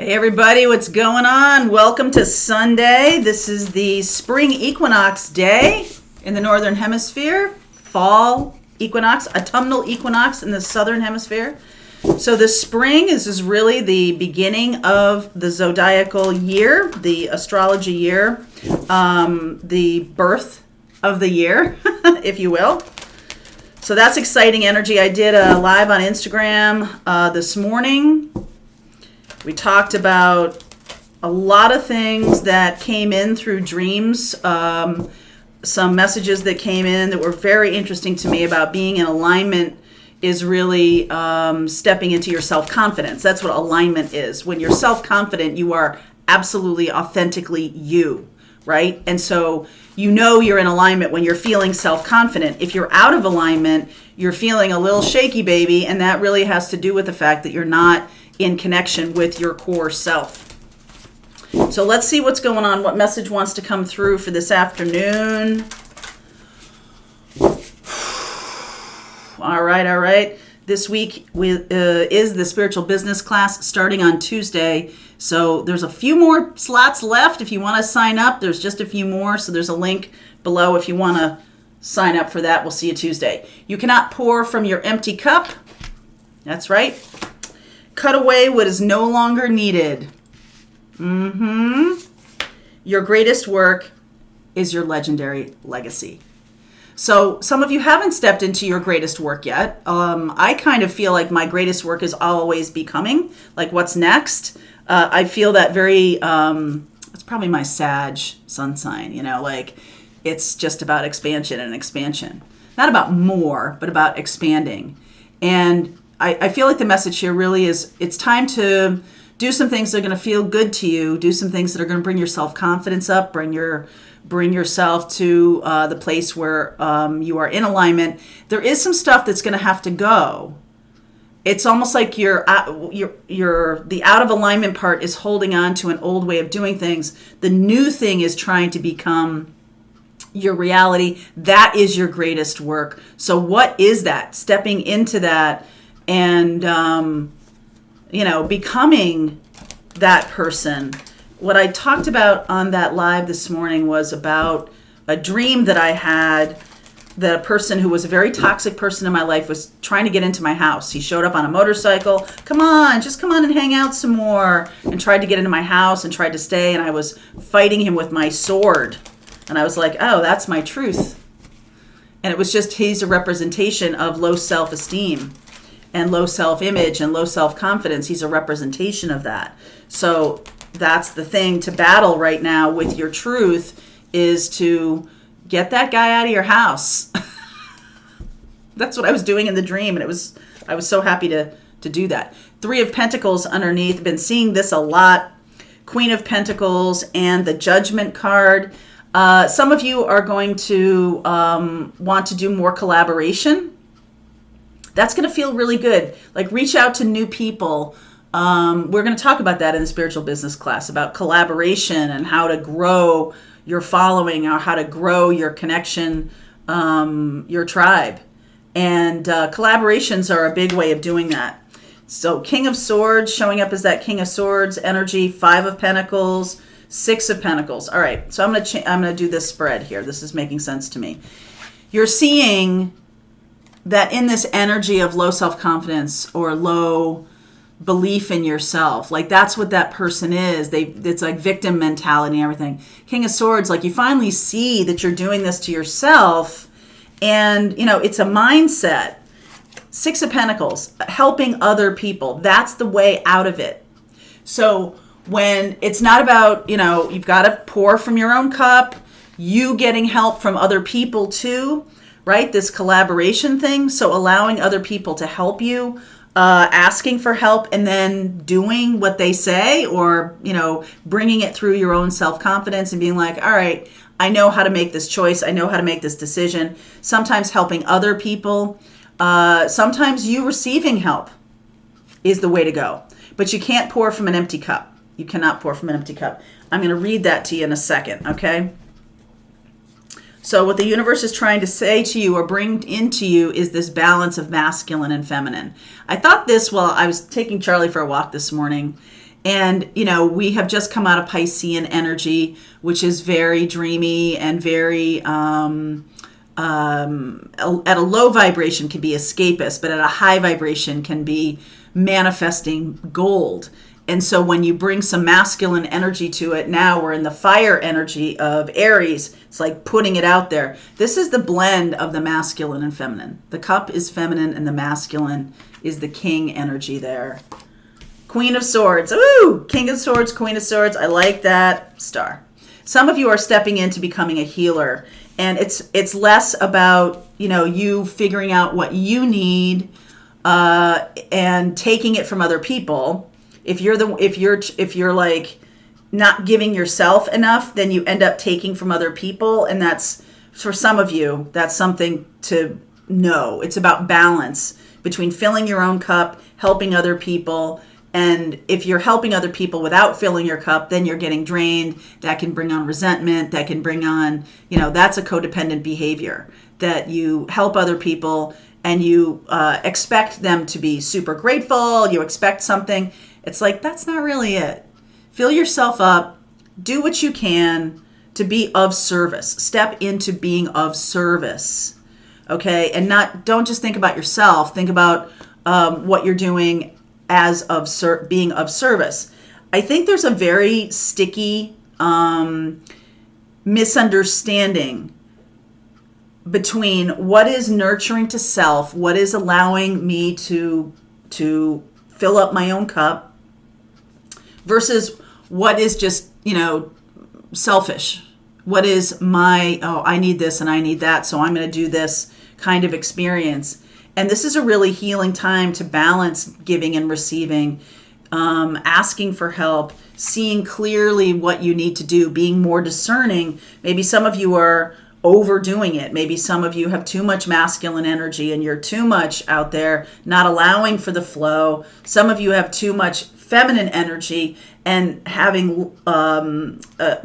Hey everybody, what's going on? Welcome to Sunday. This is the spring equinox day in the northern hemisphere, fall equinox, autumnal equinox in the southern hemisphere. So the spring is really the beginning of the zodiacal year, the astrology year, the birth of the year, if you will. So that's exciting energy. I did a live on Instagram this morning. We talked about a lot of things that came in through dreams, some messages that came in that were very interesting to me about being in alignment is really stepping into your self-confidence. That's what alignment is. When you're self-confident, you are absolutely authentically you, right? And so you know you're in alignment when you're feeling self-confident. If you're out of alignment, you're feeling a little shaky, baby, and that really has to do with the fact that you're not in connection with your core self. So let's see what's going on, what message wants to come through for this afternoon. All right. This week is the spiritual business class starting on Tuesday. So there's a few more slots left if you want to sign up. There's just a few more. So there's a link below if you want to sign up for that. We'll see you Tuesday. You cannot pour from your empty cup. That's right. Cut away what is no longer needed. Your greatest work is your legendary legacy. So some of you haven't stepped into your greatest work yet. I kind of feel like my greatest work is always becoming, like what's next. I feel that very, it's probably my Sag sun sign, like it's just about expansion and expansion. Not about more, but about expanding. And I feel like the message here really is it's time to do some things that are going to feel good to you, do some things that are going to bring your self-confidence up, bring yourself to the place where you are in alignment. There is some stuff that's going to have to go. It's almost like the out of alignment part is holding on to an old way of doing things. The new thing is trying to become your reality. That is your greatest work. So what is that? Stepping into that and, becoming that person. What I talked about on that live this morning was about a dream that I had that a person who was a very toxic person in my life was trying to get into my house. He showed up on a motorcycle. Just come on and hang out some more. And tried to get into my house and tried to stay. And I was fighting him with my sword. And I was like, oh, that's my truth. And it was just, he's a representation of low self-esteem and low self-image and low self-confidence. He's a representation of that. So that's the thing to battle right now with your truth is to get that guy out of your house. That's what I was doing in the dream. And I was so happy to do that. 3 of Pentacles underneath. Been seeing this a lot. Queen of Pentacles and the Judgment card. Some of you are going to want to do more collaboration. That's going to feel really good. Like reach out to new people. We're going to talk about that in the spiritual business class, about collaboration and how to grow your following or how to grow your connection, your tribe. And collaborations are a big way of doing that. So King of Swords showing up as that King of Swords energy, 5 of Pentacles, 6 of Pentacles. All right, so I'm going to do this spread here. This is making sense to me. You're seeing that in this energy of low self-confidence or low belief in yourself, like that's what that person is. It's like victim mentality and everything. King of Swords, like you finally see that you're doing this to yourself and, it's a mindset. 6 of Pentacles, helping other people. That's the way out of it. So when it's not about, you've got to pour from your own cup, you getting help from other people too, right? This collaboration thing. So allowing other people to help you, asking for help and then doing what they say or, bringing it through your own self-confidence and being like, all right, I know how to make this choice. I know how to make this decision. Sometimes helping other people. Sometimes you receiving help is the way to go. But you can't pour from an empty cup. You cannot pour from an empty cup. I'm going to read that to you in a second, okay? So what the universe is trying to say to you or bring into you is this balance of masculine and feminine. I thought this while I was taking Charlie for a walk this morning, And, we have just come out of Piscean energy, which is very dreamy and very, at a low vibration can be escapist, but at a high vibration can be manifesting gold. And so when you bring some masculine energy to it, now we're in the fire energy of Aries. It's like putting it out there. This is the blend of the masculine and feminine. The cup is feminine and the masculine is the king energy there. Queen of Swords. Ooh, King of Swords, Queen of Swords. I like that. Star. Some of you are stepping into becoming a healer. And it's less about, you figuring out what you need and taking it from other people. If you're like not giving yourself enough, then you end up taking from other people. And that's, for some of you, that's something to know. It's about balance between filling your own cup, helping other people. And if you're helping other people without filling your cup, then you're getting drained. That can bring on resentment. That can bring on, that's a codependent behavior, that you help other people and you expect them to be super grateful. You expect something. It's like, that's not really it. Fill yourself up. Do what you can to be of service. Step into being of service. Okay? And don't just think about yourself. Think about what you're doing as of being of service. I think there's a very sticky misunderstanding between what is nurturing to self, what is allowing me to fill up my own cup, versus what is just, selfish. What is I need this and I need that, so I'm going to do this kind of experience. And this is a really healing time to balance giving and receiving, asking for help, seeing clearly what you need to do, being more discerning. Maybe some of you are overdoing it. Maybe some of you have too much masculine energy and you're too much out there, not allowing for the flow. Some of you have too much feminine energy, and having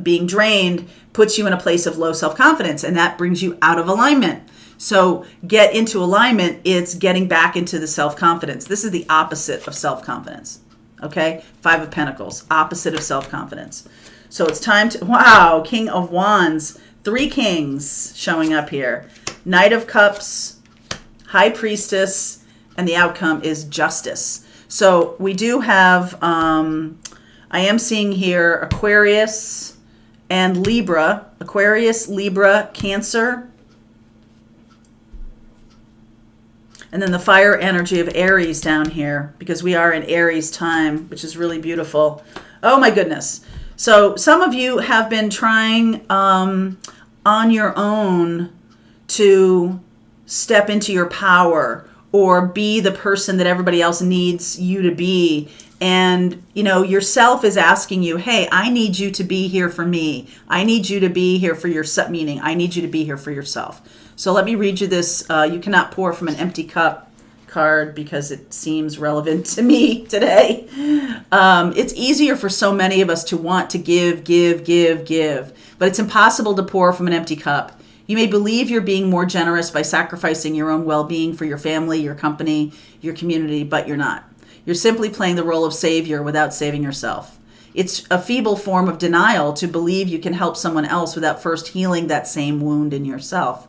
being drained puts you in a place of low self-confidence, and that brings you out of alignment. So get into alignment. It's getting back into the self-confidence. This is the opposite of self-confidence. Okay? 5 of Pentacles, opposite of self-confidence. So it's time to, wow, King of Wands, 3 kings showing up here. Knight of Cups, High Priestess, and the outcome is justice. So we do have, I am seeing here Aquarius and Libra. Aquarius, Libra, Cancer. And then the fire energy of Aries down here, because we are in Aries time, which is really beautiful. Oh my goodness. So some of you have been trying on your own to step into your power or be the person that everybody else needs you to be. And, yourself is asking you, hey, I need you to be here for me. I need you to be here for yourself, meaning I need you to be here for yourself. So let me read you this. You cannot pour from an empty cup card because it seems relevant to me today. It's easier for so many of us to want to give, but it's impossible to pour from an empty cup. You may believe you're being more generous by sacrificing your own well-being for your family, your company, your community, but you're not. You're simply playing the role of savior without saving yourself. It's a feeble form of denial to believe you can help someone else without first healing that same wound in yourself.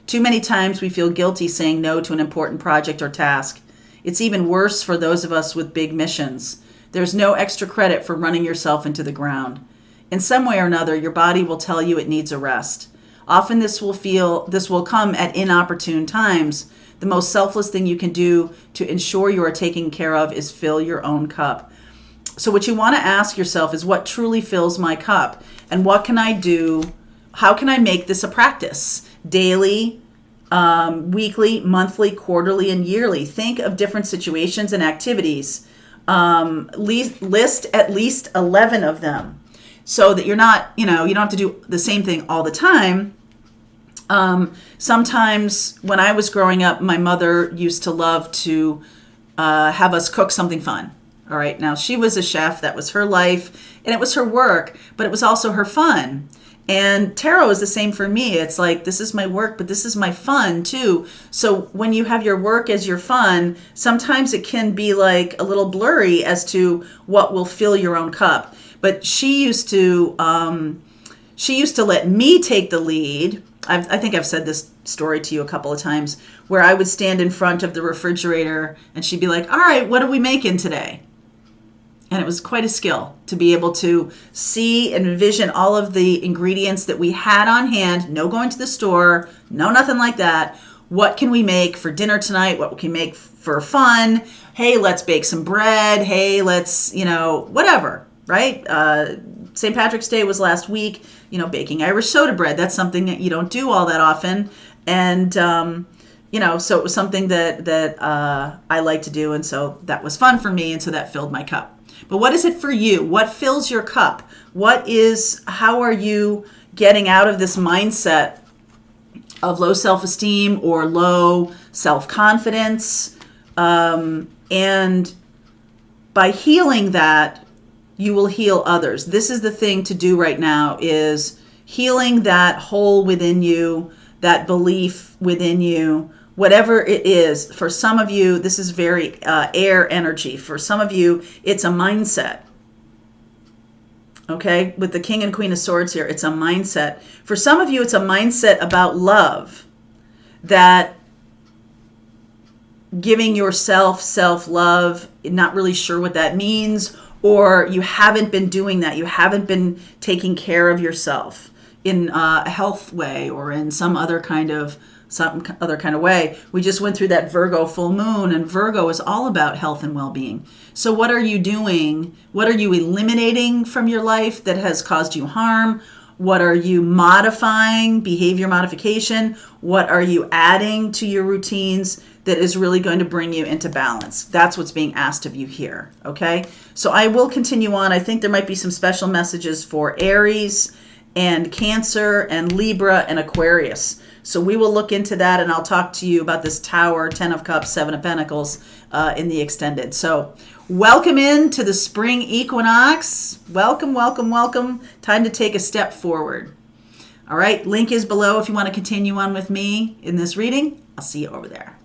Too many times we feel guilty saying no to an important project or task. It's even worse for those of us with big missions. There's no extra credit for running yourself into the ground. In some way or another, your body will tell you it needs a rest. Often this will come at inopportune times. The most selfless thing you can do to ensure you are taken care of is fill your own cup. So what you want to ask yourself is, what truly fills my cup? And what can I do? How can I make this a practice? Daily, weekly, monthly, quarterly, and yearly. Think of different situations and activities. List at least 11 of them so that you're not, you don't have to do the same thing all the time. Sometimes when I was growing up, my mother used to love to have us cook something fun. All right. Now, she was a chef. That was her life and it was her work, but it was also her fun. And tarot is the same for me. It's like, this is my work, but this is my fun too. So when you have your work as your fun, sometimes it can be like a little blurry as to what will fill your own cup. But she used to let me take the lead. I think I've said this story to you a couple of times, where I would stand in front of the refrigerator and she'd be like, all right, what are we making today? And it was quite a skill to be able to see and envision all of the ingredients that we had on hand. No going to the store, no nothing like that. What can we make for dinner tonight? What can we make for fun? Hey, let's bake some bread. Hey, let's, whatever, right? St. Patrick's Day was last week, baking Irish soda bread. That's something that you don't do all that often. And, so it was something that I like to do. And so that was fun for me. And so that filled my cup. But what is it for you? What fills your cup? How are you getting out of this mindset of low self-esteem or low self-confidence? And by healing that, you will heal others. This is the thing to do right now, is healing that hole within you, that belief within you, whatever it is. For some of you, this is very air energy. For some of you, it's a mindset. Okay? With the King and Queen of Swords here, it's a mindset. For some of you, it's a mindset about love. That giving yourself self-love, not really sure what that means, or you haven't been doing that. You haven't been taking care of yourself in a health way or in some other kind of way. We just went through that Virgo full moon, and Virgo is all about health and well-being. So what are you doing? What are you eliminating from your life that has caused you harm? What are you modifying? Behavior modification. What are you adding to your routines that is really going to bring you into balance? That's what's being asked of you here, okay? So I will continue on. I think there might be some special messages for Aries and Cancer and Libra and Aquarius. So we will look into that, and I'll talk to you about this Tower, 10 of Cups, 7 of Pentacles in the extended. So welcome into the spring equinox. Welcome, welcome, welcome. Time to take a step forward. All right, link is below if you want to continue on with me in this reading. I'll see you over there.